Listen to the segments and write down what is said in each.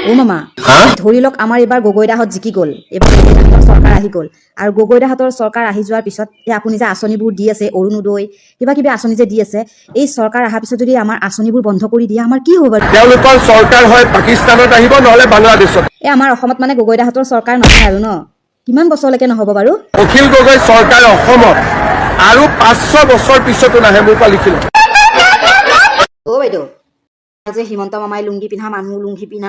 ও মামা ধৰি লওক আমাৰ এইবাৰ গগৈদাহঁত জিকি গ'ল, এইবাৰ চৰকাৰ আহি গ'ল আৰু গগৈদাহঁতৰ চৰকাৰ আহি যোৱাৰ পিছত এই আপুনি যে আঁচনিবোৰ দি আছে, অৰুণোদয় কিবা কিবি আঁচনি যে দি আছে, এই চৰকাৰ অহাৰ পিছত যদি আমাৰ আঁচনিবোৰ বন্ধ কৰি দিয়ে আমাৰ কি হ'ব বাৰু? তেওঁলোকৰ চৰকাৰ হয় পাকিস্তানত আহিব নহলে বাংলাদেশত। এই আমাৰ অসমত মানে গগৈদাহঁতৰ চৰকাৰ নহয় আৰু ন? কিমান বছৰলৈকে নহ'ব বাৰু? অখিল গগৈ চৰকাৰ অসমত আৰু 500 বছৰ পিছতো নাহে, মোৰ পৰা লিখিল। অ বাইদেউ, যে হিমন্ত মামাই লুংগি পিন্ধা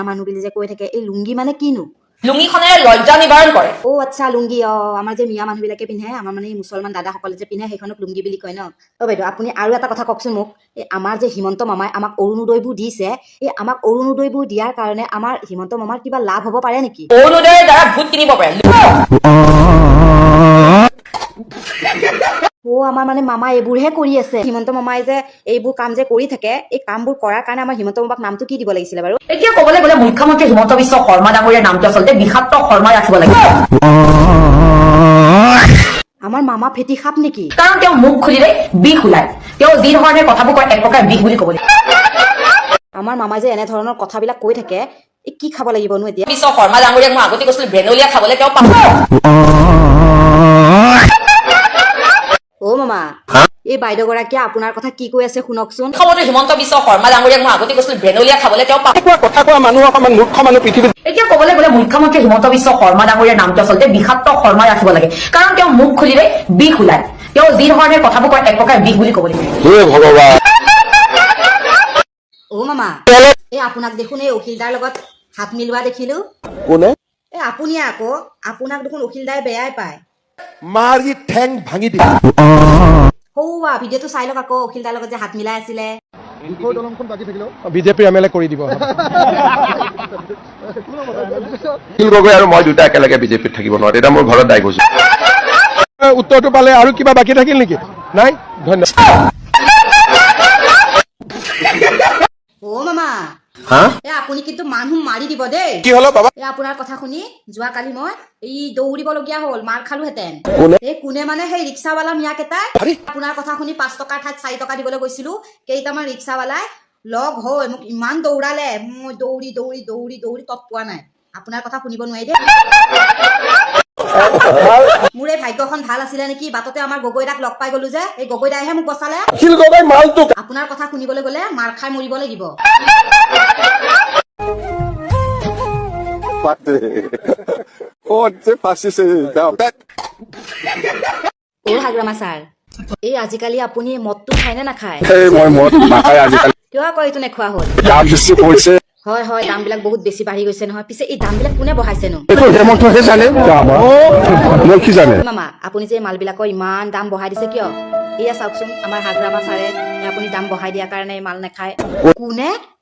মানুহ বুলি যে কৈ থাকে, এই লুংগি মানে কিনো? লুঙিখনেৰে লজ্জা নিবাৰণ কৰে। অ আচ্ছা, লুংগি। আমাৰ যে মিয়া মানুহ বিলাকে পিন্ধে, আমাৰ মানে মুছলমান দাদাসকলে যে পিন্ধে, সেইখনক লুংগি বুলি কয় ন? অ বাইদেউ, আপুনি আৰু এটা কথা কওকচোন মোক, এই আমাৰ যে হিমন্ত মামাই আমাক অৰুণোদয়বোৰ দিছে, এই আমাক অৰুণোদয়বোৰ দিয়াৰ কাৰণে আমাৰ হিমন্ত মামাৰ কিবা লাভ হ'ব পাৰে নেকি? অৰুণোদয়ৰ দ্বাৰা ভোট কিনিব পাৰে। আমাৰ মানে মামা এইবোৰহে কৰি আছে। হিমন্ত মামাই যে এইবোৰ কাম যে কৰি থাকে, এই কামবোৰ কৰাৰ কাৰণে আমাৰ হিমন্ত মামাক নামটো কি দিব লাগিছিলে বাৰু? এতিয়া ক'বলৈ গ'লে মুখ্যমন্ত্ৰী হিমন্ত বিশ্ব শৰ্মা ডাঙৰীয়াৰ নামটো আচলতে বিষাক্ত শৰ্মা ৰাখিব লাগে। আমাৰ মামা ফেটি সাপ নেকি? কাৰণ তেওঁ মুখ খুলিলে বিষ ওলায়। তেওঁ যি ধৰণে কথাবোৰ কয় এক প্ৰকাৰ বিষ বুলি ক'ব লাগিব। আমাৰ মামাই যে এনেধৰণৰ কথাবিলাক কৈ থাকে, এই কি খাব লাগিবনো এতিয়া? বিশ্ব শৰ্মা ডাঙৰীয়াক মই আগতে কৈছিলো ব্ৰেনলিয়া খাবলৈ, তেওঁ পাব। অ মামা, এই বাইদেউ গৰাকীয়ে আপোনাৰ কথা কি কৈ আছে শুনকচোন। মুখ্যমন্ত্ৰী হিমন্ত বিশ্ব শৰ্মা ডাঙৰীয়াক মই আগতে কৈছিলো ব্ৰেনলিয়া খাবলৈ, তেওঁ পাব। কথা কোৱা মানুহ অকমান মূৰ্খ মানুহ পৃথিৱীত। এতিয়া ক'বলৈ গ'লে মুখ্যমন্ত্ৰী হিমন্ত বিশ্ব শৰ্মা ডাঙৰীয়াৰ নামটো আচলতে বিষাক্ত শৰ্মা ৰাখিব লাগে। কাৰণ তেওঁ মুখ খুলিলে বিষ ওলায়। তেওঁ যি ধৰণে কথাবোৰ কয় এক প্ৰকাৰ বিষ বুলি ক'ব লাগিব। হে ভগৱান। অ মামা, এই আপোনাক দেখোন এই অখিলদাৰ লগত হাত মিলোৱা দেখিলো। কোনে? এই আপুনি আকৌ, আপোনাক দেখোন অখিলদাই বেয়াই পায়। মাৰি ঠেং ভাঙি দিম। সৌৱা ভিডিঅ'টো চাই লওক আকৌ, অখিলদাৰ লগত যে হাত মিলাই আছিলে। বিজেপিৰ এম এল এ কৰি দিব। অখিল গগৈ আৰু মই দুটা একেলগে বিজেপিত থাকিব নোৱাৰো, এতিয়া মোৰ ঘৰত দায় গৈছো। উত্তৰটো পালে আৰু কিবা বাকী থাকিল নেকি? নাই, ধন্যবাদ। অ মামা, আপুনি কিন্তু মানুহ মাৰি দিব দেই। কি হলো বাবা? আপোনাৰ কথা শুনি যোৱাকালি মই এই দৌৰিবলগীয়া হ'ল, মাৰ খালোহেঁতেন। এই কোনে মানে সেই ৰিক্সাৱালা মিয়া কেইটাই আপোনাৰ কথা শুনি 5 টকাৰ ঠাইত 4 টকা দিবলৈ গৈছিলো, কেইটামান ৰিক্সাৱালাই লগ হৈ মোক ইমান দৌৰালে, মই দৌৰি দৌৰি দৌৰি দৌৰি তত পোৱা নাই। আপোনাৰ কথা শুনিব নোৱাৰি দেই। মোৰ এই ভাগ্যখন ভাল আছিলে নেকি, বাটতে আমাৰ গগৈদাক লগ পাই গলো যে, এই গগৈদাইহে মোক বচালে। অখিল গগৈ মালটো। আপোনাৰ কথা শুনিবলৈ গলে মাৰ খাই মৰিব লাগিব। অ হাগ্ৰামা ছাৰ, এই আজিকালি আপুনি মদটো খায় নে নাখায়? মই মদ নাখায় আজিকালি। কিয় আকৌ এইটো নেখোৱা হ'ল? দাম বেছি পৰিছে। হয় হয়, দাম বিলাক বহুত বেছি বাঢ়ি গৈছে নহয়। পিছে এই দাম বিলাক কোনে বঢ়াইছেনো? হেমন্তহে জানে, মই কি জানে? মামা, আপুনি যে মাল বিলাকৰ ইমান দাম বঢ়াই দিছে কিয়? এয়া চাওকচোন, আমাৰ হাগ্ৰামা ছাৰে আপুনি দাম বঢ়াই দিয়াৰ কাৰণে মাল নাখায়।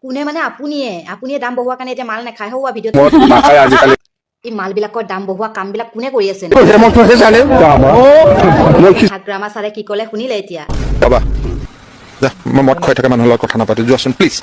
কোনে মানে আপুনিয়ে দাম বঢ়োৱাৰ কাৰণে এতিয়া মাল নাখায়। হৌৱা ভিডিঅ'টো নাখায় আজিকালি। এই মাল বিলাকৰ দাম বঢ়োৱা কাম বিলাক কোনে কৰি আছে? হেমন্তহে জানে। হাগ্ৰামা ছাৰে কি ক'লে শুনিলে এতিয়া? বাবা, মই মদ খুৱাই থকা মানুহৰ লগত কথা নাপাতো, যোৱাচোন প্লিজ।